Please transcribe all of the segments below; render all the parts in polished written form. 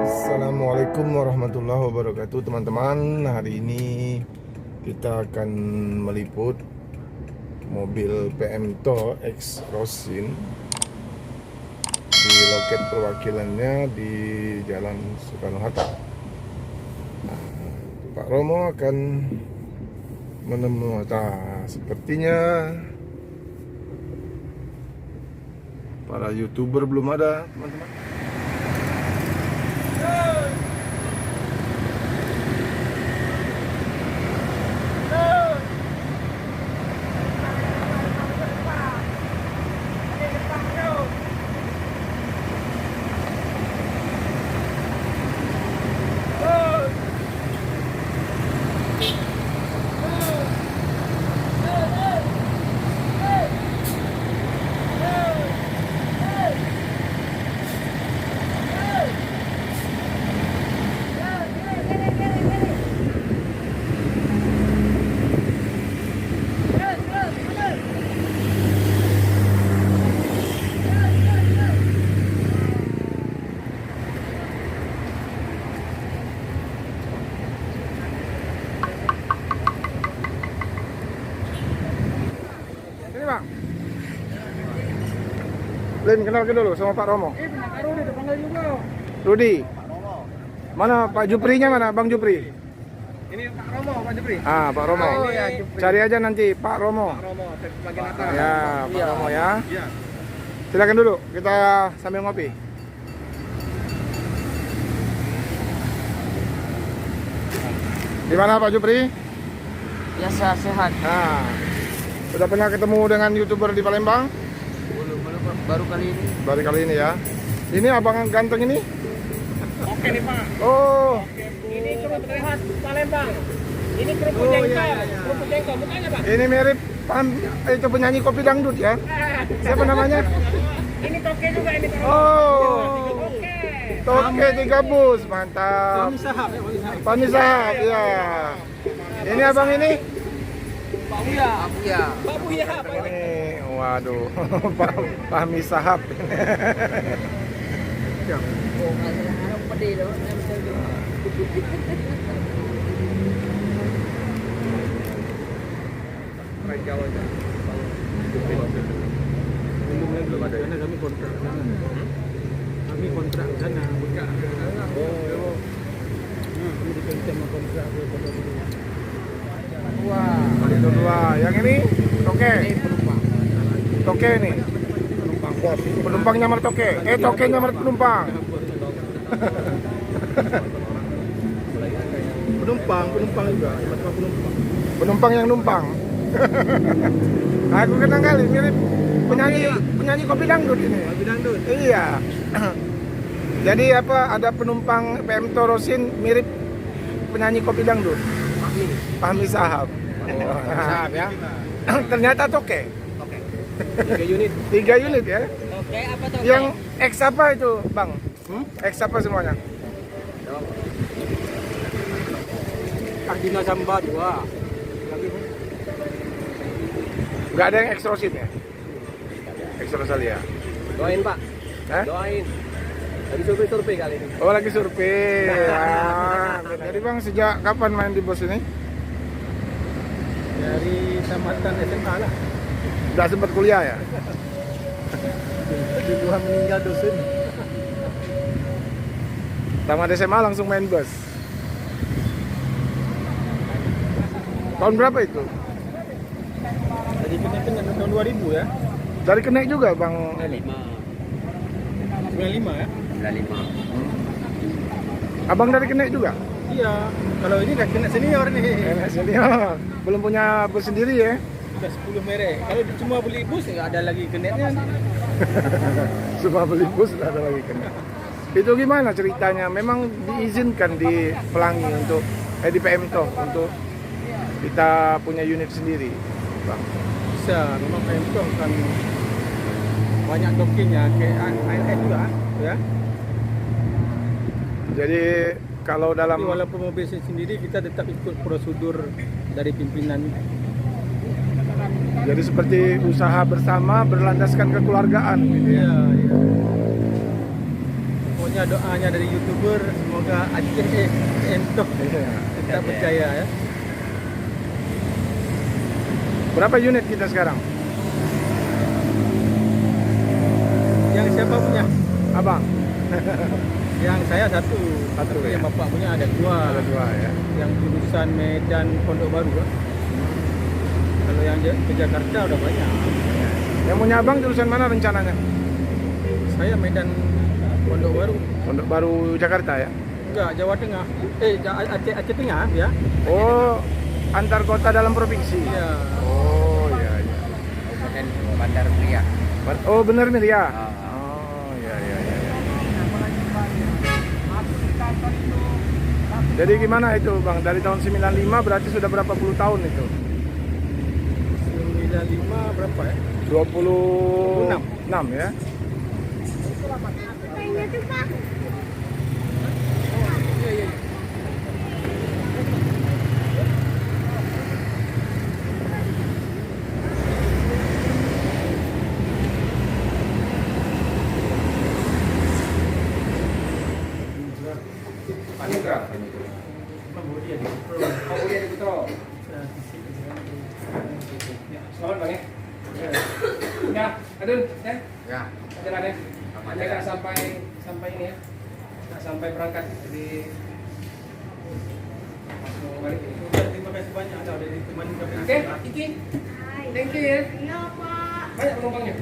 Assalamualaikum warahmatullahi wabarakatuh teman-teman. Hari ini kita akan meliput mobil PMto X Rosin di loket perwakilannya di Jalan Soekarno-Hatta. Nah, Pak Romo akan menemukan, sepertinya para YouTuber belum ada, teman-teman. Lin, kenalkan dulu sama Pak Romo. Pak Rudi dipanggil juga. Rudi. Mana Pak Juprinya, mana Bang Jupri? Ini Pak Romo, Pak Jupri. Ah, Pak Romo. Oh, iya, Jupri. Cari aja nanti Pak Romo. Pak Romo, bagian atas. Ya, Pak Romo ya. Iya. Silakan dulu, kita sambil ngopi. Di mana Pak Jupri? Biasa sehat. Nah, sudah pernah ketemu dengan YouTuber di Palembang? Baru kali ini. Baru kali ini ya. Ini abang ganteng ini? Oke nih Pak. Oh, Ini kerupuk khas Palembang. Ini kerupuk Oh, jengkol. iya, iya, iya. Kerupuk jengkol, mukanya Pak. ini mirip itu penyanyi kopi dangdut ya. Siapa namanya? Ini toke juga ini Pak Romo. Oh, Oke. Toke Tiga Bus, mantap. Sahab ya, Fahmi Sahab, ya. Ini abang ini? Pak Buya. Iya. Pak Buya, Pak. Ini, waduh, Fahmi Sahab. Oh, nggak salah harap pedih loh. Jawa aja. Belum ada. Karena kami kontrak sana. Kami kontrak sana. Bukan. Oh. Kami dipinjam kontrak. Wah, itu dua. Yang ini Toke. Toke ini. Penumpang nyamar Toke. Toke nyamar penumpang. Penumpang juga. Penumpang yang numpang. Aku kenal kali mirip penyanyi kopi dangdut ini. Kopi dangdut. Iya. Jadi apa, ada penumpang PMto Rosin mirip penyanyi kopi dangdut. Fahmi Sahab. Sahab ya. Ternyata Toke. 3 unit. 3 unit ya. Oke, apa tuh? Yang X apa itu, Bang? X apa semuanya? Ardina Samba 2. Enggak ada yang X Rosin ya? X Rosalia. Doain Pak. Hah? Doain. Lagi survei kali ini. Oh, lagi survei. Jadi Bang, sejak kapan main di bos ini? Dari tamatan SMA lah. Udah sempat kuliah ya? Tuhan meninggal dosen. Tamat SMA langsung main bus. Tahun berapa itu? Jadi kenaikan tahun 2000 ya. Dari Kenek juga Bang. 95. 95 ya. 95. Abang dari Kenek juga? Iya. Kalau ini udah kena senior nih. Senior. Belum punya bus sendiri ya? Udah 10 merek. Kalau cuma beli bus nggak ada lagi keneknya. Cuma beli bus nggak ada lagi Kenek. Itu gimana ceritanya? Memang diizinkan di Pelangi untuk di PMto untuk kita punya unit sendiri. Bang? Bisa, memang Pemprov kan banyak dokinya kayak ALS juga ya. Jadi kalau Tapi dalam walaupun mau bisnis sendiri kita tetap ikut prosedur dari pimpinan. jadi seperti usaha bersama berlandaskan kekeluargaan gitu ya. Iya, iya. Pokoknya doanya dari YouTuber semoga Aceh entok. Iya. Kita percaya ya. Berapa unit kita sekarang? Yang siapa punya? Abang? Yang saya satu. Satu, Tapi ya? yang bapak punya ada dua. Ada 2 ya. Yang jurusan Medan Pondok Baru kan. Kalau yang ke Jakarta udah banyak. Yang punya abang jurusan mana rencananya? Saya Medan Pondok Baru. Pondok Baru Jakarta ya? Enggak, Jawa Tengah. Aceh Tengah ya. Oh, antar kota dalam provinsi. Iya. Oh, iya iya. Kemudian Bandar Pria. Oh, benar Milia. Ah. Oh, iya iya iya. Jadi gimana itu, Bang? Dari tahun 95 berarti sudah berapa puluh tahun itu? 95 berapa ya? 26 ya? Iya, iya. Panikra. Kemudian Kemudian di Putro. Selamat Bang ya. Ya, Adun, ya. Ya. Jalan ya. Anda nggak sampai ini ya. Nggak sampai berangkat jadi langsung balik ini. terima kasih banyak ada dari teman kami. Oke, Iki. Thank you ya. Iya Pak, Banyak penumpangnya.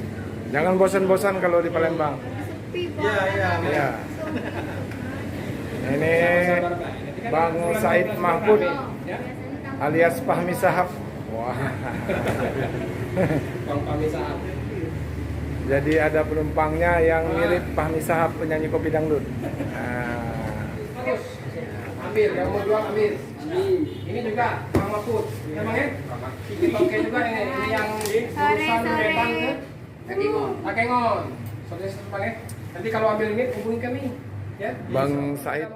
Jangan bosan-bosan kalau di Palembang. sepi Pak. Iya, iya. Ya. Ini Bang Said Mahfud alias Fahmi Sahab. Wah. Bang Fahmi Sahab. Jadi ada penumpangnya yang mirip Fahmi Sahab, penyanyi kopi dangdut. Terus Amir, yang mau jual Amir. Ini juga Bang Mahfud. Emangnya? Ini pakai juga ini yang urusan Medan ke Takengon. Saudara-saudara, nanti kalau ambil ini hubungi kami ya. Bang Said